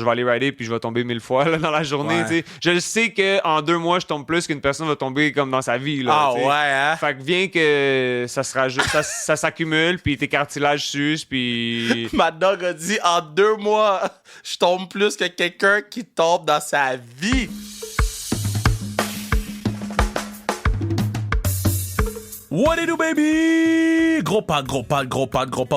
vais aller rider puis je vais tomber 1000 fois là, dans la journée. Ouais. Je sais qu'en 2 mois, je tombe plus qu'une personne va tomber comme dans sa vie. Là, Ah t'sais. ouais, hein? Fait que vient que ça se rajoute, ça s'accumule, puis tes cartilages s'usent, puis... Ma dog a dit en 2 mois, je tombe plus que quelqu'un qui tombe dans sa vie. What it do, baby? Gros pas.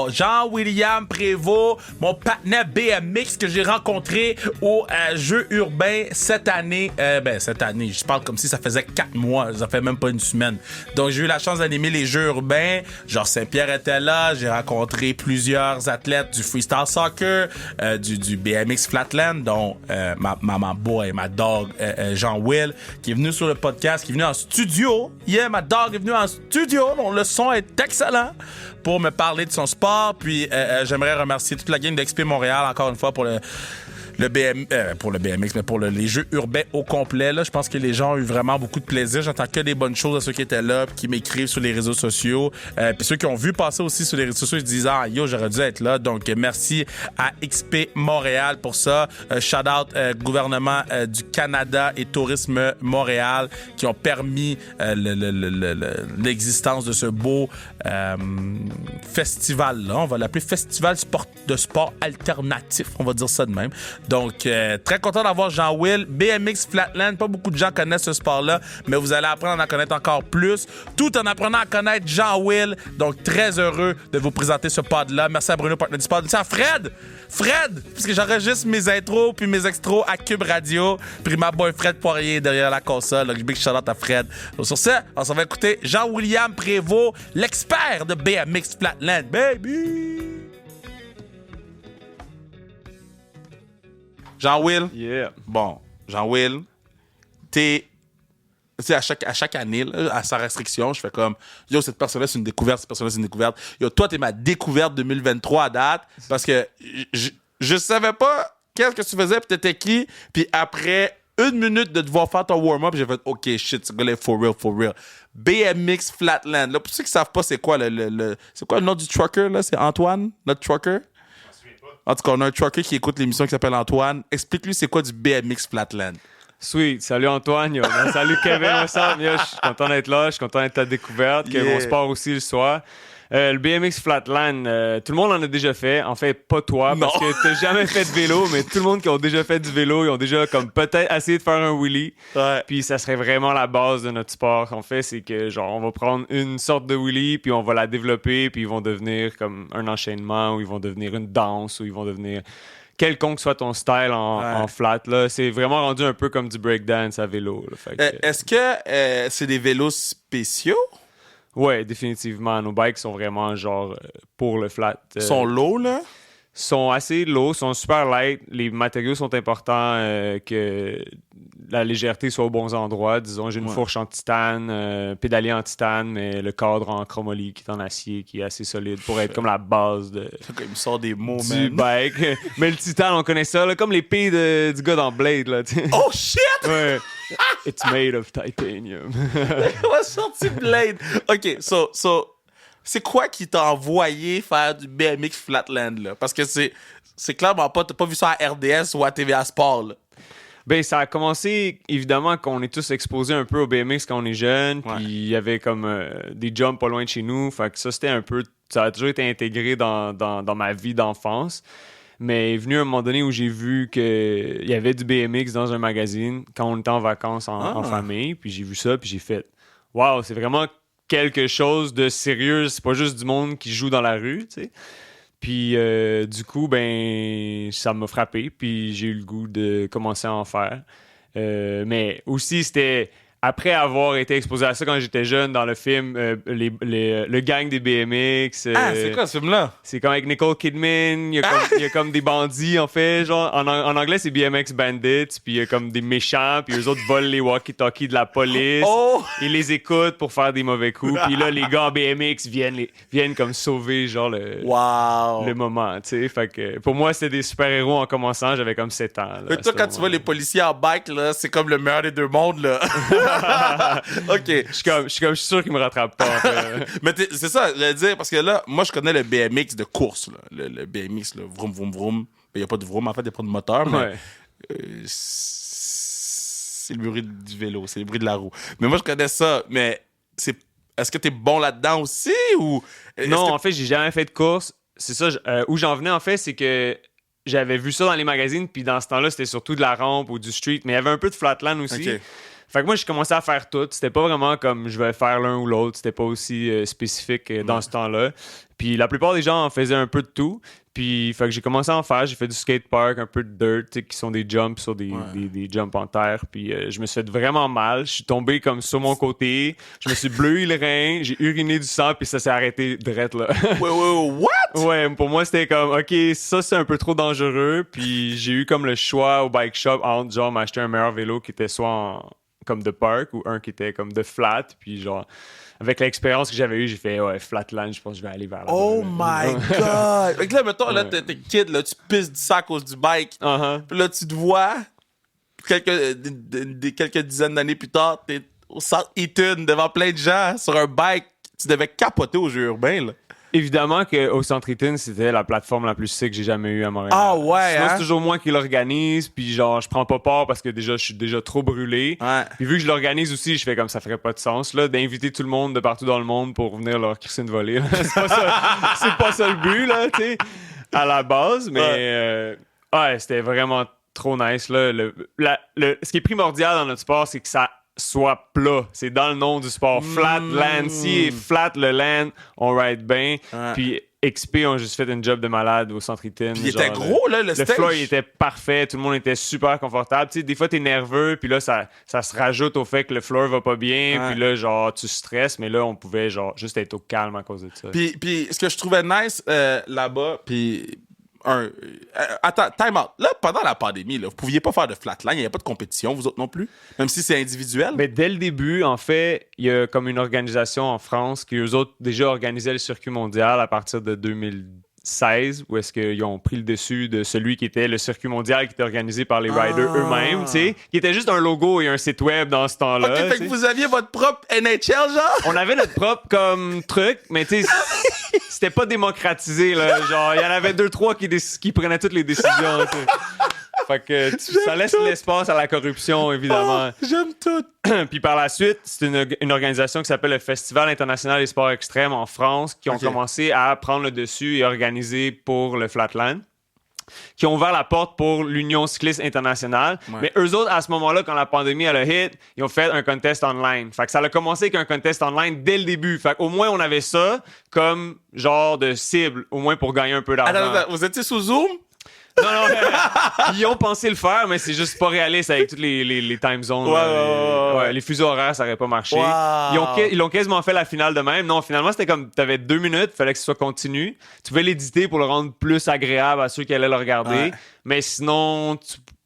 Jean-William Prévost, mon partenaire BMX que j'ai rencontré au Jeux urbains cette année. Cette année, je parle comme si ça faisait 4 mois. Ça fait même pas une semaine. Donc, j'ai eu la chance d'animer les Jeux urbains. Georges Saint-Pierre était là. J'ai rencontré plusieurs athlètes du freestyle soccer, du BMX Flatland, dont ma boy, ma dog, Jean-Will, qui est venu sur le podcast, qui est venu en studio. Yeah, ma dog est venue en studio. Donc, le son est excellent pour me parler de son sport. Puis, j'aimerais remercier toute la gang d'XP Montréal, encore une fois, pour pour le BMX, mais pour les jeux urbains au complet. Là, je pense que les gens ont eu vraiment beaucoup de plaisir. J'entends que des bonnes choses à ceux qui étaient là, qui m'écrivent sur les réseaux sociaux. Puis ceux qui ont vu passer aussi sur les réseaux sociaux, ils disent « Ah, yo, j'aurais dû être là. » Donc, merci à XP Montréal pour ça. Shout-out gouvernement du Canada et Tourisme Montréal qui ont permis l'existence de ce beau festival-là. On va l'appeler Festival de sport alternatif. On va dire ça de même. Donc, très content d'avoir Jean-Will. BMX Flatland, pas beaucoup de gens connaissent ce sport-là, mais vous allez apprendre à en connaître encore plus, tout en apprenant à connaître Jean-Will. Donc, très heureux de vous présenter ce pod-là. Merci à Bruno, partenaire du pod. Merci à Fred, puisque j'enregistre mes intros puis mes extros à Cube Radio. Puis ma boy Fred Poirier derrière la console. Donc, big shout-out à Fred. Donc, sur ce, on s'en va écouter Jean-William Prévost, l'expert de BMX Flatland. Baby! Jean-Will. Yeah. Bon, Jean-Will, tu sais, à chaque année, là, à sa restriction, je fais comme, yo, cette personne-là, c'est une découverte, Yo, toi, t'es ma découverte 2023 à date, parce que je savais pas qu'est-ce que tu faisais, puis t'étais qui, puis après 1 minute de devoir faire ton warm-up, j'ai fait, OK, shit, ce gars-là, for real. BMX Flatland. Là, pour ceux qui savent pas, c'est quoi c'est quoi le nom du trucker, là? C'est Antoine, notre trucker? En tout cas, on a un trucker qui écoute l'émission qui s'appelle Antoine. Explique-lui c'est quoi du BMX Flatland. Sweet. Salut Antoine. Yo. Salut Kevin. Je suis content d'être là. Je suis content d'être ta découverte. Que mon sport aussi le soit. Le BMX Flatland, tout le monde en a déjà fait. En fait, pas toi, parce que t'as jamais fait de vélo, mais tout le monde qui a déjà fait du vélo, ils ont déjà comme peut-être essayé de faire un wheelie. Ouais. Puis ça serait vraiment la base de notre sport qu'on fait, c'est que genre on va prendre une sorte de wheelie, puis on va la développer, puis ils vont devenir comme un enchaînement, ou ils vont devenir une danse, ou ils vont devenir quelconque soit ton style en flat. Là. C'est vraiment rendu un peu comme du breakdance à vélo. Là. Fait que, est-ce que c'est des vélos spéciaux? Ouais, définitivement. Nos bikes sont vraiment genre pour le flat. Ils sont low, là? Sont assez low, sont super light. Les matériaux sont importants, que la légèreté soit aux bons endroits. Disons, j'ai une fourche en titane, pédalier en titane, mais le cadre en chromoly qui est en acier, qui est assez solide pour être comme la base de Il me sort des mots, du bike. Mais le titane, on connaît ça, là, comme l'épée du gars dans Blade. Là, oh shit! Ouais. It's made of titanium. On va sortir Blade. OK, so c'est quoi qui t'a envoyé faire du BMX Flatland, là? Parce que c'est clairement pas... T'as pas vu ça à RDS ou à TVA Sport, là. Ben, ça a commencé, évidemment, qu'on est tous exposés un peu au BMX quand on est jeune. Puis il y avait comme des jumps pas loin de chez nous. Fait que ça, c'était un peu... Ça a toujours été intégré dans ma vie d'enfance. Mais est venu un moment donné où j'ai vu qu'il y avait du BMX dans un magazine quand on était en vacances en famille. Puis j'ai vu ça, puis j'ai fait « Wow, c'est vraiment quelque chose de sérieux. C'est pas juste du monde qui joue dans la rue, tu sais. » Puis du coup, ben ça m'a frappé. Puis j'ai eu le goût de commencer à en faire. Mais aussi, c'était... Après avoir été exposé à ça quand j'étais jeune dans le film le gang des BMX. C'est quoi ce film-là? C'est comme avec Nicole Kidman. Il y a comme des bandits, en fait. Genre, en anglais, c'est BMX Bandits. Puis il y a comme des méchants. Puis eux autres volent les walkie-talkies de la police. Oh! Ils les écoutent pour faire des mauvais coups. Puis là, les gars en BMX viennent comme sauver genre le moment. Tu sais, fait que pour moi, c'était des super-héros en commençant. J'avais comme 7 ans. Là, mais toi, quand tu vois les policiers en bike, là, c'est comme le meilleur des deux mondes, là. OK. Je suis sûr qu'il me rattrape pas. Mais c'est ça, je veux dire, parce que là, moi, je connais le BMX de course, là. Le BMX, là, vroom, vroom, vroom. Il n'y a pas de vroom, en fait, il n'y a pas de moteur, mais Ouais. c'est le bruit du vélo, c'est le bruit de la roue. Mais moi, je connais ça, mais est-ce que t'es bon là-dedans aussi, ou... Non, en fait, j'ai jamais fait de course. C'est ça, où j'en venais, en fait, c'est que j'avais vu ça dans les magazines, puis dans ce temps-là, c'était surtout de la rampe ou du street, mais il y avait un peu de flatland aussi. Ok. Fait que moi, j'ai commencé à faire tout. C'était pas vraiment comme je vais faire l'un ou l'autre. C'était pas aussi spécifique dans ce temps-là. Puis la plupart des gens en faisaient un peu de tout. Puis fait que j'ai commencé à en faire. J'ai fait du skatepark, un peu de dirt, tu sais, qui sont des jumps sur des jumps en terre. Puis je me suis fait vraiment mal. Je suis tombé comme sur mon côté. Je me suis bleué le rein. J'ai uriné du sang, puis ça s'est arrêté direct là. What? Ouais, pour moi, c'était comme, OK, ça, c'est un peu trop dangereux. Puis j'ai eu comme le choix au bike shop entre, genre, m'acheter un meilleur vélo qui était soit comme de park ou un qui était comme de flat. Puis, genre, avec l'expérience que j'avais eue, j'ai fait, ouais, flatland, je pense que je vais aller vers là. Oh my God! Fait que là, mettons, là, t'es kid, là, tu pisses du sang à cause du bike. Puis là, tu te vois, quelques dizaines d'années plus tard, t'es au centre Eaton, devant plein de gens, sur un bike. Tu devais capoter au jeu urbain, là. Évidemment qu'au Centre Eaton, c'était la plateforme la plus sick que j'ai jamais eue à Montréal. Ah ouais, Sinon, hein? c'est toujours moi qui l'organise, puis genre, je prends pas part parce que déjà, je suis déjà trop brûlé. Ouais. Puis vu que je l'organise aussi, je fais comme ça ferait pas de sens, là, d'inviter tout le monde de partout dans le monde pour venir leur crisser une volée. Là. C'est pas ça le but, là, tu sais, à la base, mais ouais, c'était vraiment trop nice, là. Ce qui est primordial dans notre sport, c'est que ça soit plat. C'est dans le nom du sport. Flat land. Si est flat le land, on ride bien. Ouais. Puis XP ont juste fait une job de malade au Centre Eaton. Puis il était gros, là, le stage. Le floor, il était parfait. Tout le monde était super confortable. Tu sais, des fois, t'es nerveux, puis là, ça se rajoute au fait que le floor va pas bien. Ouais. Puis là, genre, tu stresses, mais là, on pouvait, genre, juste être au calme à cause de ça. Puis ce que je trouvais nice là-bas, puis... attends, time out. Là, pendant la pandémie, là, vous pouviez pas faire de flatline, il n'y avait pas de compétition, vous autres non plus, même si c'est individuel. Mais dès le début, en fait, il y a comme une organisation en France qui, eux autres, déjà organisaient le circuit mondial à partir de 2016, où est-ce qu'ils ont pris le dessus de celui qui était le circuit mondial qui était organisé par les riders eux-mêmes, tu sais, qui était juste un logo et un site web dans ce temps-là. OK, fait que vous aviez votre propre NHL, genre? On avait notre propre comme truc, mais tu sais, c'était pas démocratisé, là. Genre, il y en avait 2-3 qui prenaient toutes les décisions, tu sais. Fait que ça laisse l'espace à la corruption, évidemment. Oh, j'aime tout. Puis par la suite, c'est une organisation qui s'appelle le Festival international des sports extrêmes en France qui ont commencé à prendre le dessus et organiser pour le Flatland, qui ont ouvert la porte pour l'Union cycliste internationale. Ouais. Mais eux autres, à ce moment-là, quand la pandémie elle a hit, ils ont fait un contest online. Fait que ça a commencé avec un contest online dès le début. Fait qu'au moins, on avait ça comme genre de cible, au moins pour gagner un peu d'argent. Attends, vous étiez sous Zoom? Non, ils ont pensé le faire, mais c'est juste pas réaliste avec toutes les time zones. Ouais. Les fuseaux horaires, ça aurait pas marché. Wow. Ils ont quasiment fait la finale de même. Non, finalement, c'était comme, t'avais 2 minutes, fallait que ce soit continu. Tu pouvais l'éditer pour le rendre plus agréable à ceux qui allaient le regarder. Ouais. Mais sinon,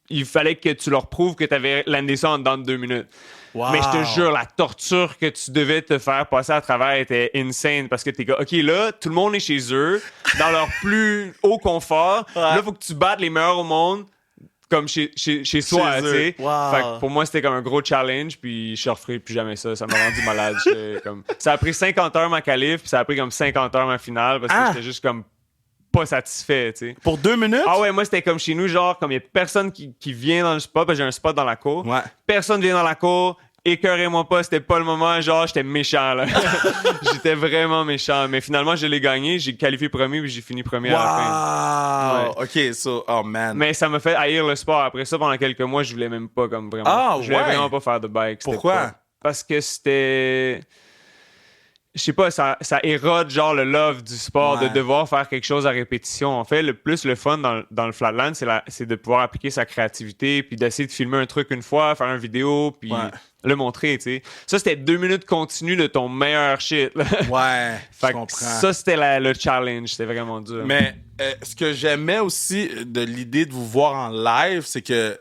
il fallait que tu leur prouves que t'avais landé ça en dedans de 2 minutes. Wow. Mais je te jure, la torture que tu devais te faire passer à travers était insane parce que t'es comme, OK, là, tout le monde est chez eux, dans leur plus haut confort. Ouais. Là, il faut que tu battes les meilleurs au monde comme chez soi, tu sais. Wow. Fait que pour moi, c'était comme un gros challenge, puis je referai plus jamais ça. Ça m'a rendu malade. Comme... Ça a pris 50 heures ma qualif, puis ça a pris comme 50 heures ma finale parce que j'étais juste comme pas satisfait, tu sais. Pour 2 minutes? Ah ouais, moi, c'était comme chez nous, genre, comme il y a personne qui vient dans le spot, parce que j'ai un spot dans la cour. Ouais. Personne vient dans la cour. Écœurez-moi pas, c'était pas le moment, genre, j'étais méchant, là. J'étais vraiment méchant. Mais finalement, je l'ai gagné, j'ai qualifié premier, puis j'ai fini premier à la fin. Wow! OK, so, oh man. Mais ça m'a fait haïr le sport. Après ça, pendant quelques mois, je voulais même pas, comme vraiment. Ah, je voulais ouais? vraiment pas faire de bike. C'était Pourquoi? pas- Parce que c'était... Je sais pas, ça érode genre le love du sport, Ouais. de devoir faire quelque chose à répétition. En fait, le fun dans le Flatland, c'est de pouvoir appliquer sa créativité, puis d'essayer de filmer un truc une fois, faire une vidéo, puis Ouais. le montrer, tu sais. Ça, c'était 2 minutes continues de ton meilleur shit. Là. Ouais, Fait je que comprends. ça, c'était le challenge. C'était vraiment dur. Mais ce que j'aimais aussi de l'idée de vous voir en live, c'est que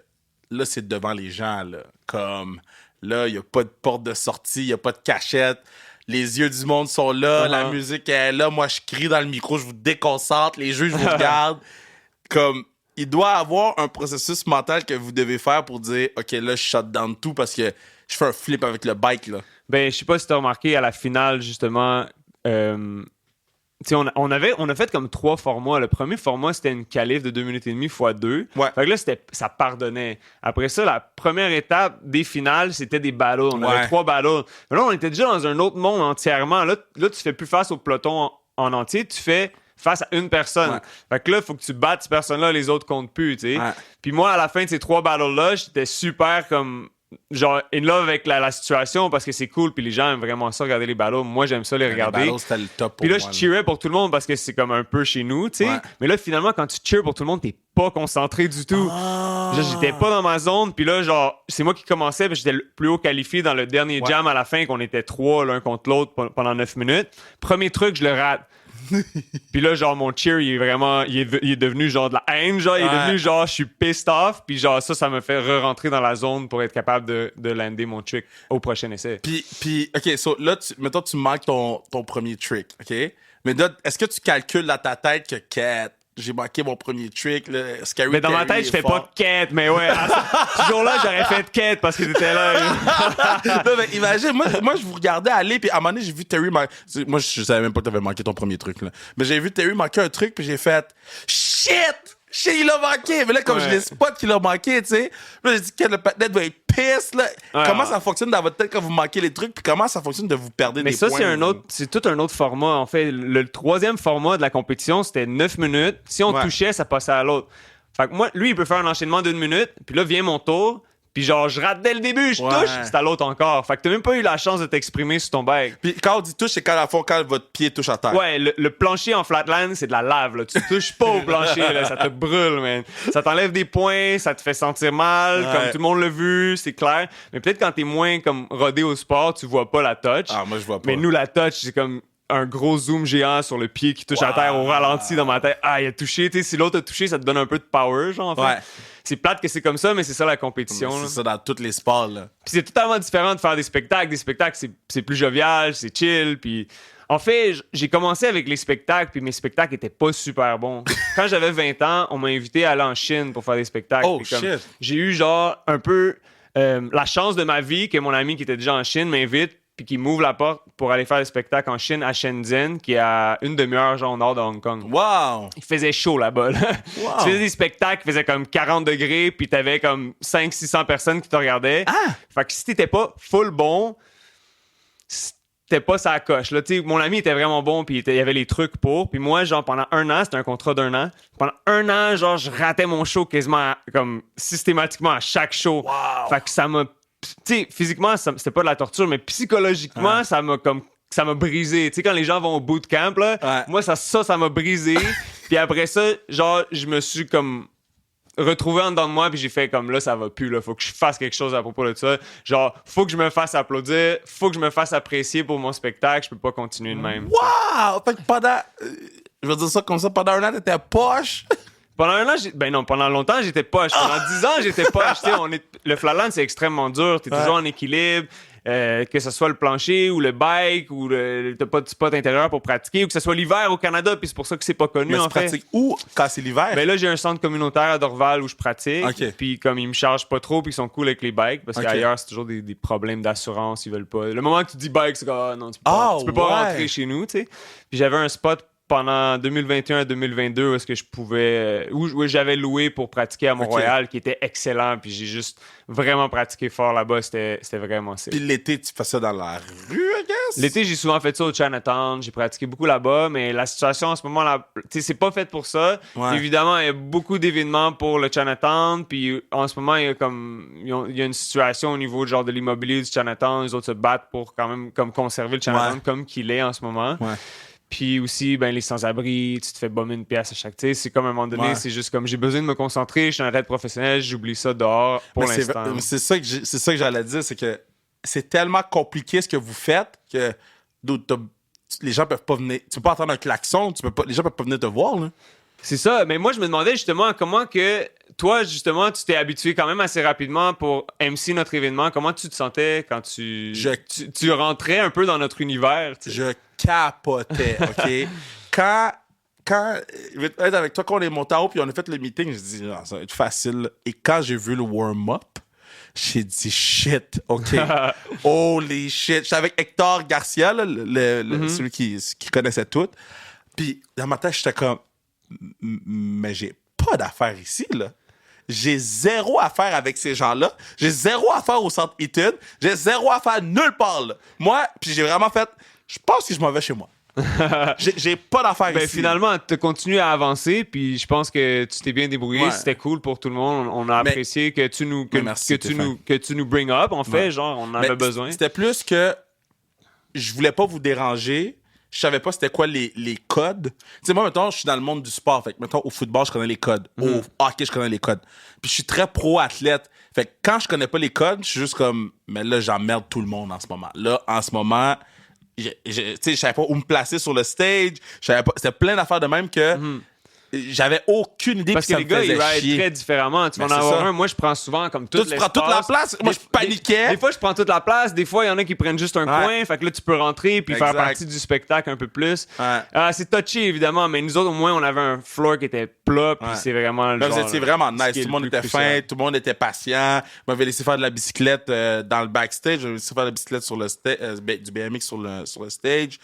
là, c'est devant les gens, là. Comme, là, il n'y a pas de porte de sortie, il n'y a pas de cachette. Les yeux du monde sont là, la musique est là. Moi, je crie dans le micro, je vous déconcentre. Les juges vous regardent. Comme, il doit y avoir un processus mental que vous devez faire pour dire, OK, là, je shut down tout parce que je fais un flip avec le bike, là. Ben, je sais pas si t'as remarqué, à la finale, justement, on a fait comme 3 formats. Le premier format, c'était une qualif de 2 minutes et demie x 2. Ouais. Fait que là, ça pardonnait. Après ça, la première étape des finales, c'était des battles. On avait 3 battles. Mais là, on était déjà dans un autre monde entièrement. Là, tu fais plus face au peloton en entier. Tu fais face à une personne. Ouais. Fait que là, il faut que tu battes cette personne-là, les autres comptent plus, tu sais. Ouais. Puis moi, à la fin de ces 3 battles-là, j'étais super comme... genre in love avec la situation parce que c'est cool puis les gens aiment vraiment ça regarder les battles. Moi j'aime ça les regarder. Les battles, c'était le top pour puis là moi, je cheerais pour tout le monde parce que c'est comme un peu chez nous, tu sais. Ouais. Mais là finalement quand tu cheers pour tout le monde, t'es pas concentré du tout. Genre, j'étais pas dans ma zone puis là genre c'est moi qui commençais puis j'étais le plus haut qualifié dans le dernier jam à la fin qu'on était 3 l'un contre l'autre pendant 9 minutes. Premier truc, je le rate. Puis là genre mon cheer il est devenu genre de la haine, genre il est devenu genre je suis pissed off puis genre ça me fait re-rentrer dans la zone pour être capable de lander mon trick au prochain essai. Puis OK, so là mettons tu manques ton premier trick, OK? Mais là, est-ce que tu calcules dans ta tête que j'ai manqué mon premier trick, là, Scary mais dans ma tête, je fais pas quête, mais ouais. Ce jour-là, j'aurais fait quête parce que t'étais là. Non, mais imagine, moi, je vous regardais aller, puis à un moment donné, j'ai vu Terry manquer. Moi, je savais même pas que t'avais manqué ton premier truc, là. Mais j'ai vu Terry manquer un truc, puis j'ai fait shit! Il l'a manqué! Mais là, comme je l'ai spot qu'il a manqué, tu sais, là, j'ai dit que le patinet doit être pisse, là. Comment ça fonctionne dans votre tête quand vous manquez les trucs, puis comment ça fonctionne de vous perdre des points? Mais ça, c'est tout un autre format. En fait, le troisième format de la compétition, c'était 9 minutes. Si on touchait, ça passait à l'autre. Fait que moi, lui, il peut faire un enchaînement d'1 minute, puis là, vient mon tour. Puis genre, je rate dès le début, je touche, c'est à l'autre encore. Fait que t'as même pas eu la chance de t'exprimer sur ton bag. Puis quand on dit touche, c'est quand votre pied touche à terre. Ouais, le plancher en flatland, c'est de la lave, là. Tu touches pas au plancher, là. Ça te brûle, man. Ça t'enlève des points, ça te fait sentir mal, comme tout le monde l'a vu, c'est clair. Mais peut-être quand t'es moins comme rodé au sport, tu vois pas la touch. Ah, moi, je vois pas. Mais nous, la touch, c'est comme un gros zoom géant sur le pied qui touche à terre au ralenti dans ma tête. Ah, il a touché, tu sais. Si l'autre a touché, ça te donne un peu de power, genre, en fait. Ouais. C'est plate que c'est comme ça, mais c'est ça la compétition. C'est ça dans tous les sports, là. Puis c'est totalement différent de faire des spectacles. Des spectacles, c'est plus jovial, c'est chill. Puis en fait, j'ai commencé avec les spectacles, puis mes spectacles étaient pas super bons. Quand j'avais 20 ans, on m'a invité à aller en Chine pour faire des spectacles. Oh, shit! shit! J'ai eu genre un peu la chance de ma vie que mon ami qui était déjà en Chine m'invite puis qui m'ouvre la porte pour aller faire des spectacles en Chine à Shenzhen, qui est à une demi-heure genre au nord de Hong Kong. Wow! Il faisait chaud là-bas. Là. Wow. Tu faisais des spectacles qui faisaient comme 40 degrés, puis t'avais comme 500-600 personnes qui te regardaient. Ah! Fait que si t'étais pas full bon, c'était pas sa coche. Là. Mon ami était vraiment bon, puis il y avait les trucs pour. Puis moi, genre, pendant 1 an, c'était un contrat d'1 an. Pendant 1 an, genre, je ratais mon show quasiment comme systématiquement à chaque show. Wow. Fait que ça m'a... Tu sais, physiquement, c'était pas de la torture, mais psychologiquement, ça m'a brisé. Tu sais, quand les gens vont au bootcamp, là, moi, ça m'a brisé. Puis après ça, genre, je me suis comme retrouvé en dedans de moi, puis j'ai fait comme là, ça va plus, là. Faut que je fasse quelque chose à propos de ça. Genre, faut que je me fasse applaudir, faut que je me fasse apprécier pour mon spectacle, je peux pas continuer de même. Wow! Fait que je vais dire ça comme ça, pendant 1 an, t'étais poche. Pendant 1 an, pendant longtemps, j'étais poche. Pendant 10 ans, j'étais poche. Le flatland, c'est extrêmement dur. T'es toujours en équilibre. Que ce soit le plancher ou le bike ou t'as pas de spot intérieur pour pratiquer ou que ce soit l'hiver au Canada, puis c'est pour ça que c'est pas connu. Mais en tu fait. pratiques où quand c'est l'hiver? Ben là, j'ai un centre communautaire à Dorval où je pratique. Okay. Puis comme ils me chargent pas trop, puis ils sont cool avec les bikes, parce qu'ailleurs, c'est toujours des problèmes d'assurance, ils veulent pas. Le moment que tu dis bike, c'est comme non, tu peux pas rentrer chez nous, tu sais. Puis j'avais un spot pendant 2021 à 2022 où est-ce que je pouvais où j'avais loué pour pratiquer à Mont-Royal qui était excellent, puis j'ai juste vraiment pratiqué fort là-bas, c'était vraiment sick. Puis l'été, tu fais ça dans la rue, I guess? L'été, j'ai souvent fait ça au Chinatown, j'ai pratiqué beaucoup là-bas, mais la situation en ce moment là, tu sais, c'est pas fait pour ça. Ouais. Évidemment, il y a beaucoup d'événements pour le Chinatown, puis en ce moment, il y a une situation au niveau genre de l'immobilier du Chinatown, les autres se battent pour quand même comme conserver le Chinatown comme qu'il est en ce moment. Ouais. Puis aussi, ben, les sans-abri, tu te fais bomber une pièce à chaque... Tu sais, c'est comme à un moment donné, c'est juste comme j'ai besoin de me concentrer, je suis un raid professionnel, j'oublie ça dehors pour l'instant. C'est ça que j'allais dire, c'est que c'est tellement compliqué ce que vous faites que les gens peuvent pas venir... Tu peux pas entendre un klaxon, les gens peuvent pas venir te voir, là. C'est ça, mais moi, je me demandais justement comment que... Toi, justement, tu t'es habitué quand même assez rapidement pour MC notre événement. Comment tu te sentais quand tu rentrais un peu dans notre univers? T'sais? Je capotais, OK? Quand je vais être avec toi, quand on est monté en haut puis on a fait le meeting, je dis ça va être facile. Et quand j'ai vu le warm-up, j'ai dit shit, OK? Holy shit. J'étais avec Hector Garcia, là, celui qui connaissait tout. Puis dans ma tête, j'étais comme, mais j'ai pas d'affaires ici, là. J'ai zéro affaire avec ces gens-là. J'ai zéro affaire au centre Eaton. J'ai zéro affaire nulle part, là. Moi, puis j'ai vraiment fait, je pense que je m'en vais chez moi. j'ai pas d'affaires ici. Finalement, tu continues à avancer, puis je pense que tu t'es bien débrouillé. Ouais. C'était cool pour tout le monde. On a apprécié que tu nous que tu nous bring up. En fait, genre, on en avait besoin. C'était plus que je voulais pas vous déranger. Je savais pas c'était quoi les codes. Tu sais, moi, mettons, je suis dans le monde du sport. Fait que, mettons, au football, je connais les codes. Au hockey, je connais les codes. Puis je suis très pro-athlète. Fait que quand je connais pas les codes, je suis juste comme, mais là, j'emmerde tout le monde en ce moment. Là, en ce moment, tu sais, je savais pas où me placer sur le stage. Je savais pas. C'était plein d'affaires de même que j'avais aucune idée. Parce que les gars, ils ride très différemment. Tu vas en avoir un. Moi, je prends souvent comme tout l'espace. Tu prends toute la place. Moi, je paniquais. Des fois, je prends toute la place. Des fois, il y en a qui prennent juste un coin. Fait que là, tu peux rentrer puis faire partie du spectacle un peu plus. C'est touché, évidemment. Mais nous autres, au moins, on avait un floor qui était plat. Puis c'est vraiment... Là, vous étiez vraiment nice. Tout le monde était fin. Tout le monde était patient. Je m'avais laissé faire de la bicyclette dans le backstage. J'avais laissé faire de la bicyclette sur le du BMX sur le stage.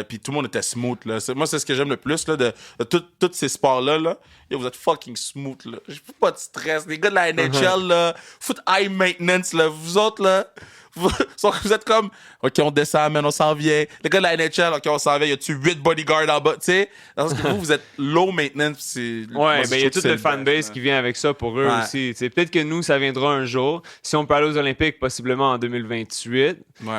Puis tout le monde était smooth. Là. Moi, c'est ce que j'aime le plus là, de tous ces sports-là. Là. Yo, vous êtes fucking smooth, là. J'ai pas de stress. Les gars de la NHL, là, foot high maintenance, là. Vous autres, là, vous êtes comme, OK, on descend, man, on s'en vient. Les gars de la NHL, OK, on s'en vient. Y a-tu 8 bodyguards en bas, tu sais? Parce que vous êtes low maintenance. Ouais, ben, il y a toute le fanbase qui vient avec ça pour eux aussi. T'sais, peut-être que nous, ça viendra un jour. Si on peut aller aux Olympiques, possiblement en 2028.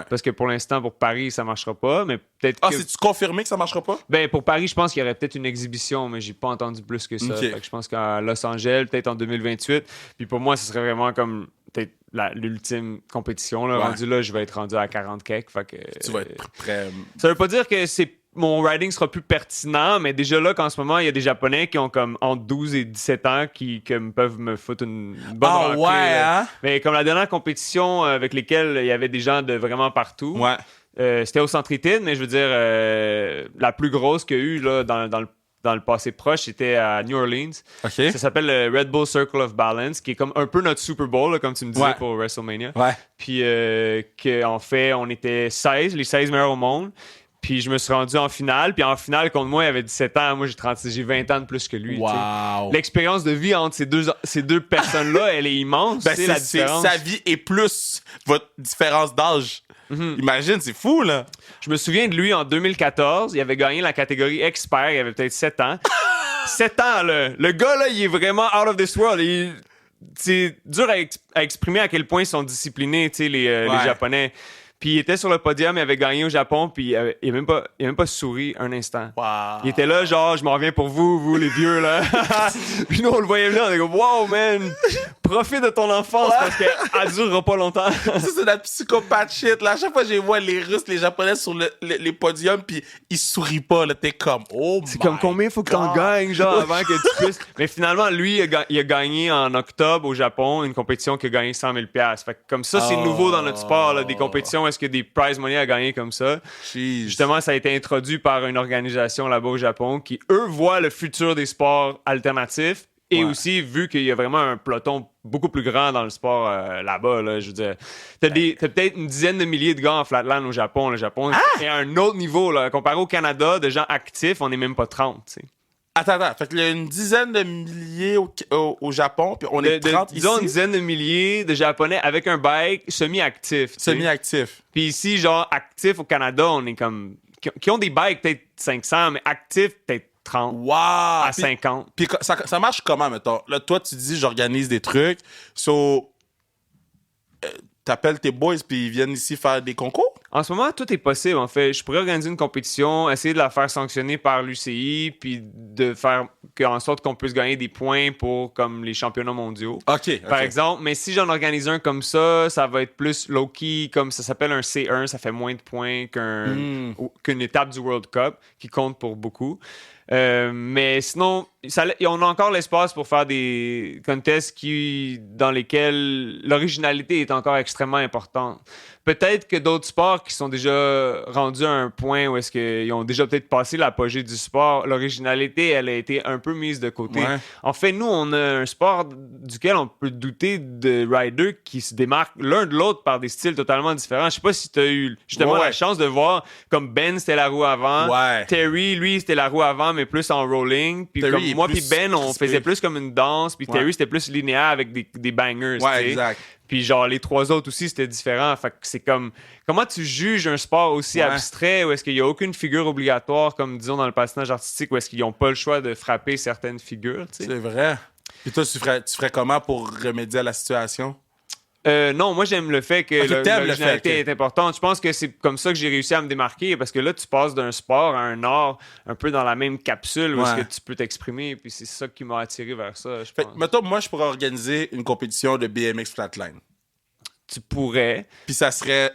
Parce que pour l'instant, pour Paris, ça marchera pas. Mais peut-être que... c'est-tu confirmé que ça marchera pas? Ben, pour Paris, je pense qu'il y aurait peut-être une exhibition, mais j'ai pas entendu plus que ça. Fait que je pense qu'à Los Angeles, peut-être en 2028. Puis pour moi, ce serait vraiment comme peut-être l'ultime compétition. Là. Rendu là, je vais être rendu à 40 kek. Fait que, tu vas être prêt. Ça veut pas dire que mon riding sera plus pertinent, mais déjà là, qu'en ce moment, il y a des Japonais qui ont comme entre 12 et 17 ans qui peuvent me foutre une bonne raclée. Hein? Mais comme la dernière compétition avec lesquelles il y avait des gens de vraiment partout, c'était au Centre Eaton, mais je veux dire, la plus grosse qu'il y a eu là, dans le passé proche, c'était à New Orleans. Okay. Ça s'appelle le Red Bull Circle of Balance, qui est comme un peu notre Super Bowl, là, comme tu me disais pour WrestleMania. Puis en fait, on était les 16 meilleurs au monde. Puis je me suis rendu en finale. Puis en finale, contre moi, il avait 17 ans. Moi, j'ai 20 ans de plus que lui. Wow. L'expérience de vie entre ces deux personnes-là, elle est immense. Ben, la différence. Sa vie et plus votre différence d'âge. Imagine, c'est fou, là. Je me souviens de lui en 2014. Il avait gagné la catégorie expert. Il avait peut-être 7 ans. 7 ans, là. Le gars, là, il est vraiment out of this world. C'est dur à exprimer à quel point ils sont disciplinés, tu sais, les Japonais. Puis il était sur le podium, il avait gagné au Japon, puis il a même pas souri un instant. Wow. Il était là, genre, je m'en reviens pour vous les vieux, là. Puis nous, on le voyait venir, on était comme, wow, man, profite de ton enfance parce qu'elle durera pas longtemps. Ça, c'est de la psychopathe shit, là. À chaque fois que je vois les Russes, les Japonais sur les podiums, puis ils sourient pas, là. T'es comme, oh my. C'est comme combien il faut que t'en gagnes, genre, avant que tu puisses. Mais finalement, lui, il a gagné en octobre au Japon une compétition qui a gagné 100 000 $. Fait que comme ça, c'est nouveau dans notre sport, là, des compétitions. Est-ce qu'il y a des prize money à gagner comme ça? Jeez. Justement, ça a été introduit par une organisation là-bas au Japon qui, eux, voient le futur des sports alternatifs et aussi, vu qu'il y a vraiment un peloton beaucoup plus grand dans le sport là-bas, là, je veux dire, t'as peut-être une dizaine de milliers de gars en flatland au Japon. Le Japon est à un autre niveau. Là. Comparé au Canada, de gens actifs, on n'est même pas 30, tu sais. Attends. Fait qu'il y a une dizaine de milliers au Japon, puis on est 30 ici. Disons une dizaine de milliers de Japonais avec un bike semi-actif. Semi-actif. Puis ici, genre, actifs au Canada, on est comme... Qui ont des bikes peut-être 500, mais actifs peut-être 30 à 50. Puis ça marche comment, mettons? Là, toi, tu dis, j'organise des trucs. T'appelles tes boys puis ils viennent ici faire des concours? En ce moment, tout est possible, en fait. Je pourrais organiser une compétition, essayer de la faire sanctionner par l'UCI, puis de faire en sorte qu'on puisse gagner des points pour comme les championnats mondiaux. OK. Par exemple, mais si j'en organise un comme ça va être plus low-key, comme ça s'appelle un C1, ça fait moins de points qu'une étape du World Cup, qui compte pour beaucoup. Mais sinon, on a encore l'espace pour faire des contests dans lesquels l'originalité est encore extrêmement importante. Peut-être que d'autres sports qui sont déjà rendus à un point où est-ce qu'ils ont déjà peut-être passé l'apogée du sport, l'originalité, elle a été un peu mise de côté. Ouais. En fait, nous, on a un sport duquel on peut douter de riders qui se démarquent l'un de l'autre par des styles totalement différents. Je sais pas si tu as eu justement la chance de voir comme Ben, c'était la roue avant. Ouais. Terry, lui, c'était la roue avant, mais plus en rolling. Puis comme moi puis Ben, on faisait plus comme une danse. Puis Terry, c'était plus linéaire avec des bangers. Ouais, exact. Puis genre, les trois autres aussi, c'était différent. Fait que c'est comme... Comment tu juges un sport aussi abstrait où est-ce qu'il n'y a aucune figure obligatoire, comme disons dans le patinage artistique, où est-ce qu'ils n'ont pas le choix de frapper certaines figures, tu sais? C'est vrai. Puis toi, tu ferais comment pour remédier à la situation? Non, moi, j'aime le fait que l'originalité est importante. Je pense que c'est comme ça que j'ai réussi à me démarquer, parce que là, tu passes d'un sport à un art un peu dans la même capsule où est-ce que tu peux t'exprimer, puis c'est ça qui m'a attiré vers ça, je pense. Mettons, moi, je pourrais organiser une compétition de BMX Flatline. Tu pourrais. Puis ça serait...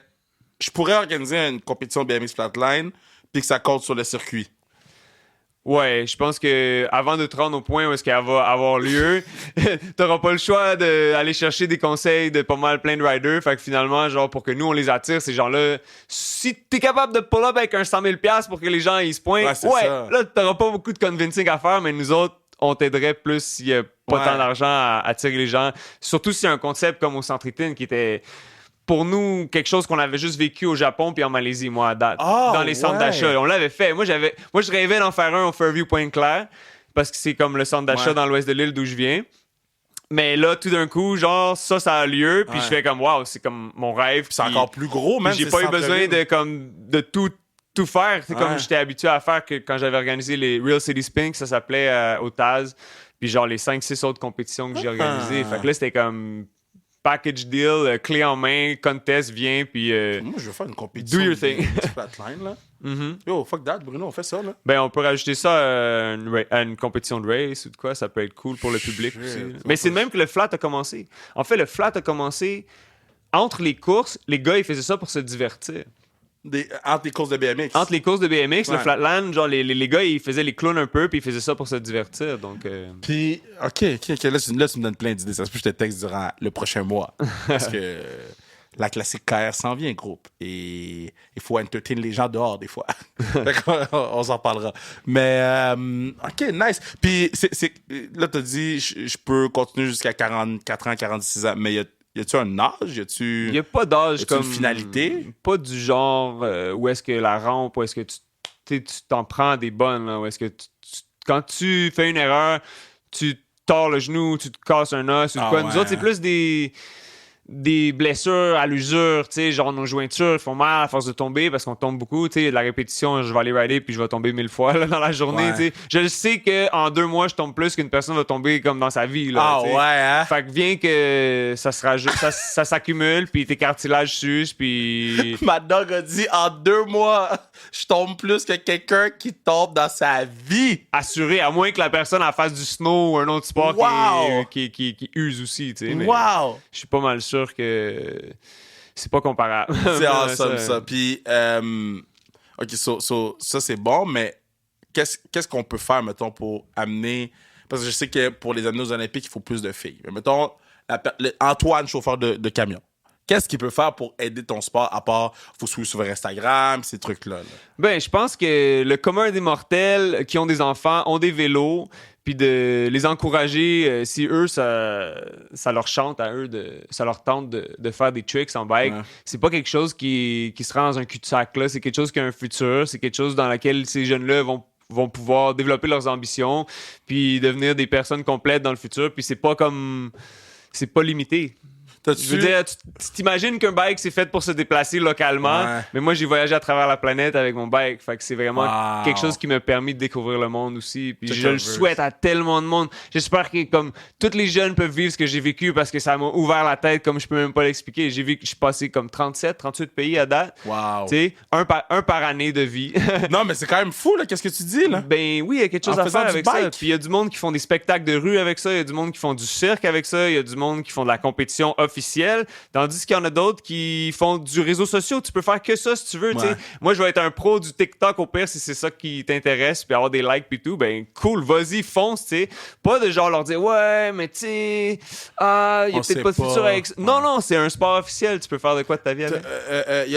Je pourrais organiser une compétition de BMX Flatline, puis que ça compte sur le circuit. Ouais, je pense que avant de te rendre au point où est-ce qu'elle va avoir lieu, t'auras pas le choix d'aller chercher des conseils de pas mal plein de riders. Fait que finalement, genre, pour que nous, on les attire, ces gens-là, si t'es capable de pull-up avec un 100 000 $, pour que les gens, ils se pointent, ça. Là, t'auras pas beaucoup de convincing à faire, mais nous autres, on t'aiderait plus s'il y a pas tant d'argent à attirer les gens. Surtout si un concept comme au Centre-Étienne qui était... Pour nous, quelque chose qu'on avait juste vécu au Japon puis en Malaisie, moi, à date. Dans les centres d'achat. On l'avait fait. Moi, je rêvais d'en faire un au Fairview Pointe-Claire parce que c'est comme le centre d'achat dans l'ouest de l'île d'où je viens. Mais là, tout d'un coup, genre, ça a lieu. Puis je fais comme, waouh, c'est comme mon rêve. C'est encore plus gros, même. J'ai pas eu besoin de tout faire. C'est comme j'étais habitué à faire que quand j'avais organisé les Real City Spin, ça s'appelait au Taz. Puis genre, les 5-6 autres compétitions que j'ai organisées. Fait que là, c'était comme... package deal, clé en main, contest, viens, puis... Moi, je veux faire une compétition. Do your thing. Flatline, là. Yo, fuck that, Bruno, on fait ça, là. Ben, on peut rajouter ça à une compétition de race ou de quoi, ça peut être cool pour le public aussi. Mais c'est de même que le flat a commencé. En fait, le flat a commencé entre les courses, les gars, ils faisaient ça pour se divertir. Entre les courses de BMX. Entre les courses de BMX, le flatland, genre les gars, ils faisaient les clowns un peu, puis ils faisaient ça pour se divertir, donc... Puis, OK, là, tu me donnes plein d'idées. Ça se peut que je te texte durant le prochain mois. Parce que la classique KR s'en vient, groupe. Et il faut entertain les gens dehors, des fois. on s'en parlera. Mais, OK, nice. Puis, là, t'as dit, je peux continuer jusqu'à 44 ans, 46 ans, mais y a-tu un âge? Il n'y a pas d'âge comme... une finalité? Pas du genre où est-ce que la rampe, où est-ce que tu t'en prends des bonnes, là, où est-ce que quand tu fais une erreur, tu tords le genou, tu te casses un os ou quoi. Nous autres, c'est plus des blessures à l'usure, tu sais, genre nos jointures font mal à force de tomber parce qu'on tombe beaucoup, tu sais, de la répétition, je vais aller rider puis je vais tomber 1000 fois là, dans la journée, tu sais. Je sais qu'en 2 mois, je tombe plus qu'une personne va tomber comme dans sa vie, là. Hein? Fait que vient que ça s'accumule puis tes cartilages s'usent puis... Ma dog a dit, en 2 mois, je tombe plus que quelqu'un qui tombe dans sa vie. Assuré, à moins que la personne elle fasse du snow ou un autre sport qui use aussi, tu sais. Mais je suis pas mal sûr que c'est pas comparable. C'est awesome, ça. Puis, OK, ça, c'est bon, mais qu'est-ce qu'on peut faire, mettons, pour amener... Parce que je sais que pour les amener aux Olympiques, il faut plus de filles. Mais mettons, Antoine, chauffeur de camion, qu'est-ce qu'il peut faire pour aider ton sport, à part, faut suivre sur Instagram, ces trucs-là? Ben, je pense que le commun des mortels qui ont des enfants, ont des vélos, puis de les encourager, si eux, ça leur chante à eux, ça leur tente de faire des tricks en bike. C'est pas quelque chose qui se rend dans un cul-de-sac, là. C'est quelque chose qui a un futur. C'est quelque chose dans lequel ces jeunes-là vont pouvoir développer leurs ambitions, puis devenir des personnes complètes dans le futur. Puis c'est pas limité. Je veux dire, tu t'imagines qu'un bike, c'est fait pour se déplacer localement, mais moi, j'ai voyagé à travers la planète avec mon bike. Fait que c'est vraiment quelque chose qui m'a permis de découvrir le monde aussi. Puis je le souhaite à tellement de monde. J'espère que comme tous les jeunes peuvent vivre ce que j'ai vécu parce que ça m'a ouvert la tête comme je peux même pas l'expliquer. J'ai vu que je suis passé comme 38 pays à date. Wow. Tu sais, un par année de vie. Non, mais c'est quand même fou, là. Qu'est-ce que tu dis, là? Ben oui, il y a quelque chose à faire avec ça. Puis il y a du monde qui font des spectacles de rue avec ça. Il y a du monde qui font du cirque avec ça. Il y a du monde qui font de la compétition officiel, tandis qu'il y en a d'autres qui font du réseau social. Tu peux faire que ça si tu veux. Ouais. Moi, je vais être un pro du TikTok au pire si c'est ça qui t'intéresse, puis avoir des likes puis tout. Ben cool, vas-y, fonce, tu sais. Pas de genre leur dire ouais, mais tu sais, il y a peut-être pas de futur avec ça. Non, c'est un sport officiel. Tu peux faire de quoi de ta vie avec. Y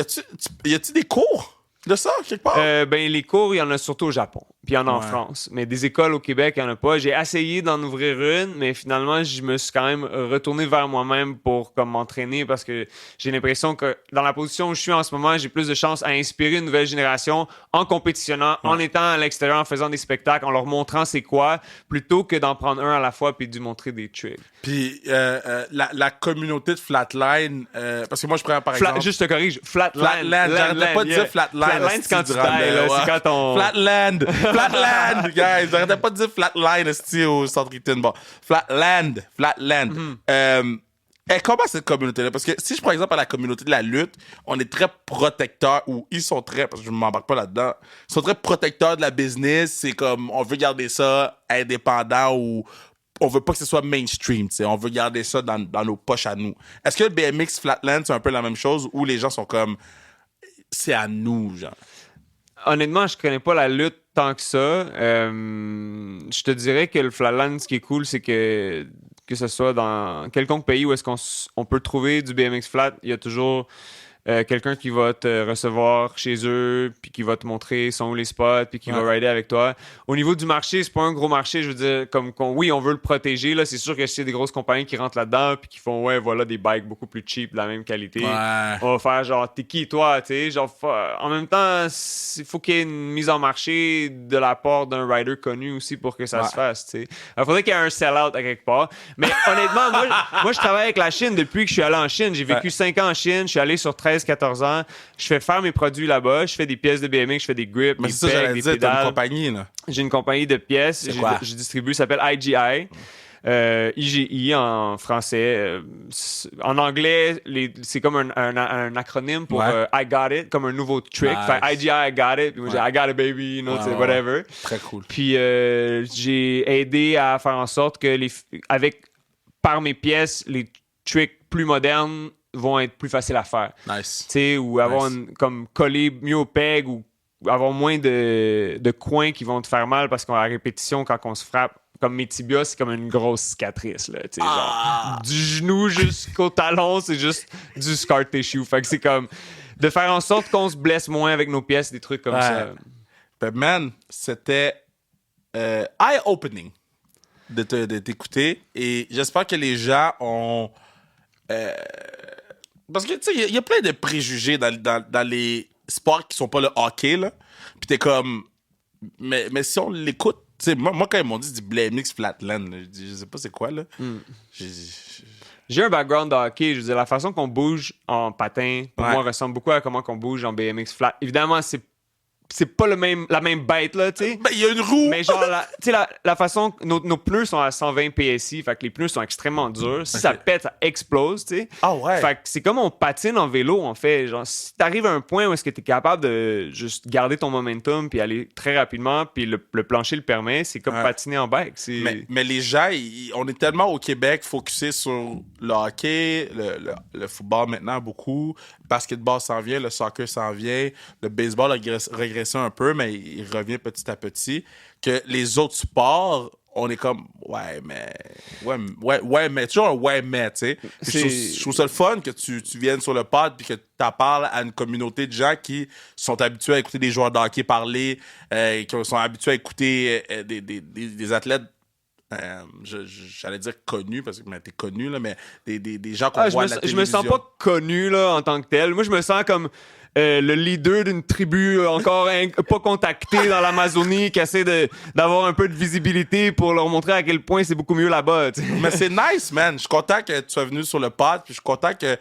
a-tu des cours de ça, quelque part? Ben, les cours, il y en a surtout au Japon. Puis il y en a en France. Mais des écoles au Québec, il n'y en a pas. J'ai essayé d'en ouvrir une, mais finalement, je me suis quand même retourné vers moi-même pour comme m'entraîner parce que j'ai l'impression que dans la position où je suis en ce moment, j'ai plus de chances à inspirer une nouvelle génération en compétitionnant, en étant à l'extérieur, en faisant des spectacles, en leur montrant c'est quoi, plutôt que d'en prendre un à la fois puis de montrer des tricks. Puis la communauté de Flatline, parce que moi, je prends par exemple... Juste te corrige, Flatline. J'arrêtais pas de dire Flatline. Flatline, c'est quand tu tailles, là. C'est quand on... Flatland, guys. J'arrêtais pas de dire Flatline, au Centre-Eaton. Bon, Flatland. Comment cette communauté-là? Parce que si je prends exemple à la communauté de la lutte, on est très protecteurs, ou ils sont très, parce que je ne m'embarque pas là-dedans, ils sont très protecteurs de la business. C'est comme, on veut garder ça indépendant ou on veut pas que ce soit mainstream, tu sais. On veut garder ça dans nos poches à nous. Est-ce que le BMX Flatland, c'est un peu la même chose où les gens sont comme, c'est à nous, genre? Honnêtement, je connais pas la lutte tant que ça. Je te dirais que le Flatland, ce qui est cool, c'est que ce soit dans quelconque pays où est-ce qu'on peut trouver du BMX flat, il y a toujours quelqu'un qui va te recevoir chez eux, puis qui va te montrer sont où les spots, puis qui va rider avec toi. Au niveau du marché, c'est pas un gros marché, je veux dire, oui, on veut le protéger, là, c'est sûr que si y a des grosses compagnies qui rentrent là-dedans, puis qui font, voilà, des bikes beaucoup plus cheap, de la même qualité, on va faire genre, t'es qui, toi, tu sais, genre, en même temps, il faut qu'il y ait une mise en marché de la part d'un rider connu aussi pour que ça se fasse, tu sais. Il faudrait qu'il y ait un sell-out à quelque part. Mais honnêtement, moi, je travaille avec la Chine depuis que je suis allé en Chine. J'ai vécu 5 ans en Chine, je suis allé sur 13-14 ans. Je fais faire mes produits là-bas. Je fais des pièces de BMX, je fais des grips, mais des ça, pegs, des pédales. T'as une compagnie, là. J'ai une compagnie de pièces. Je distribue, ça s'appelle IGI. IGI en français. En anglais, c'est comme un acronyme pour I got it, comme un nouveau trick. Nice. Fait IGI, I got it. Puis moi, j'ai I got it, baby, whatever. Très cool. Puis j'ai aidé à faire en sorte que par mes pièces, les tricks plus modernes vont être plus faciles à faire. Nice. Tu sais, ou avoir comme coller mieux au peg ou avoir moins de coins qui vont te faire mal parce qu'à la répétition, quand on se frappe, comme mes tibias, c'est comme une grosse cicatrice, là, tu sais, genre, du genou jusqu'au talon, c'est juste du scar tissue. Fait que c'est comme de faire en sorte qu'on se blesse moins avec nos pièces, des trucs comme ça. Ben, man, c'était eye-opening de t'écouter et j'espère que les gens ont... parce que, tu sais, il y a plein de préjugés dans les sports qui sont pas le hockey, là. Puis t'es comme... Mais si on l'écoute, tu sais, moi, quand ils m'ont dit du BMX Flatland, là, je sais pas c'est quoi, là. J'ai un background de hockey. Je veux dire, la façon qu'on bouge en patin, pour moi, ressemble beaucoup à comment on bouge en BMX flat. Évidemment, c'est pas la même bête, là, tu sais. Ben, il y a une roue! Mais genre, tu sais, la façon... Nos pneus sont à 120 PSI, fait que les pneus sont extrêmement durs. Si ça pète, ça explose, tu sais. Ah ouais? Fait que c'est comme on patine en vélo, en fait. Genre, si t'arrives à un point où est-ce que t'es capable de juste garder ton momentum puis aller très rapidement, puis le plancher le permet, c'est comme patiner en bike. Mais les gens, on est tellement au Québec focusés sur le hockey, le football maintenant beaucoup, le basketball s'en vient, le soccer s'en vient, le baseball a régressé un peu, mais il revient petit à petit, que les autres sports, on est comme, mais toujours un ouais, mais, tu sais. Je trouve ça le fun que tu viennes sur le pod puis que tu parles à une communauté de gens qui sont habitués à écouter des joueurs de hockey parler, qui sont habitués à écouter des athlètes, j'allais dire connus, parce que t'es connu, là, mais des gens qu'on voit à la télévision. Je me sens pas connu là, en tant que tel. Moi, je me sens comme le leader d'une tribu encore pas contactée dans l'Amazonie qui essaie d'avoir un peu de visibilité pour leur montrer à quel point c'est beaucoup mieux là-bas. T'sais. Mais c'est nice, man. Je suis content que tu sois venu sur le pod, puis je suis content que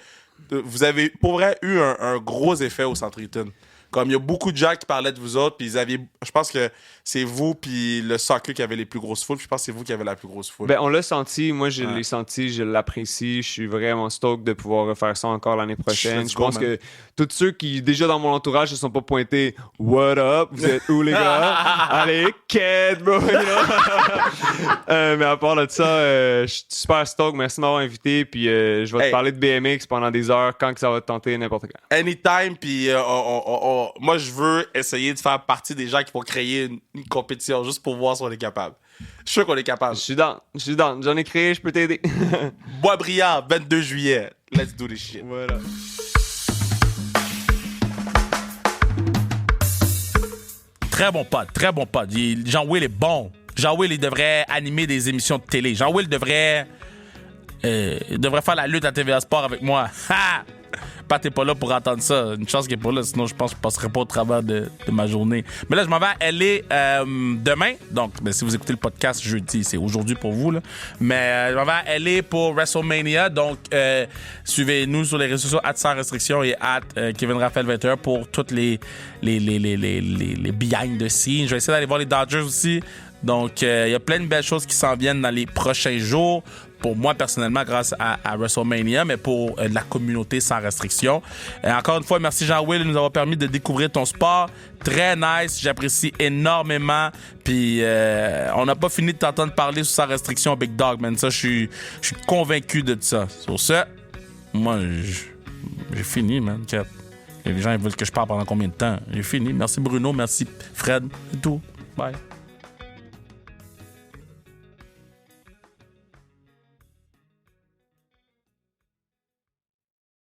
vous avez pour vrai eu un gros effet au Centre-Eaton. Comme il y a beaucoup de gens qui parlaient de vous autres, puis je pense que c'est vous puis le soccer qui avait les plus grosses foules, puis je pense que c'est vous qui avez la plus grosse foule. Ben, on l'a senti. Moi, je l'ai senti, je l'apprécie. Je suis vraiment stoked de pouvoir refaire ça encore l'année prochaine. Je pense que tous ceux qui, déjà dans mon entourage, ne sont pas pointés « What up? Vous êtes où, les gars? Allez, quête, bro! » Mais à part de ça, je suis super stoked. Merci de m'avoir invité. Puis je vais te parler de BMX pendant des heures quand que ça va te tenter, n'importe quand. Anytime. Puis moi, je veux essayer de faire partie des gens qui vont créer une compétition juste pour voir si on est capable. Je suis sûr qu'on est capable. Je suis down. J'en ai créé, je peux t'aider. Boisbriand, 22 juillet. Let's do this shit. Voilà. Très bon pote. Jean-Will est bon. Jean-Will, il devrait animer des émissions de télé. Jean-Will devrait faire la lutte à TVA Sport avec moi. Ha! Pat, t'es pas là pour entendre ça. Une chance qu'il est pas là, sinon je pense que je passerai pas au travers de ma journée. Mais là, je m'en vais à LA demain. Donc, si vous écoutez le podcast jeudi, c'est aujourd'hui pour vous. Là. Mais je m'en vais à LA pour WrestleMania. Donc, suivez-nous sur les réseaux sociaux @sans-restriction et @KevinRaphaël21 pour toutes les behind the scenes. Je vais essayer d'aller voir les Dodgers aussi. Donc, il y a plein de belles choses qui s'en viennent dans les prochains jours. Pour moi, personnellement, grâce à WrestleMania, mais pour la communauté sans restriction. Encore une fois, merci Jean-Will de nous avoir permis de découvrir ton sport. Très nice, j'apprécie énormément. Puis, on n'a pas fini de t'entendre parler sous sans restriction, Big Dog, man. Ça, je suis convaincu de ça. Sur ça, moi, j'ai fini, man. Les gens ils veulent que je parle pendant combien de temps? J'ai fini. Merci Bruno, merci Fred, c'est tout. Bye.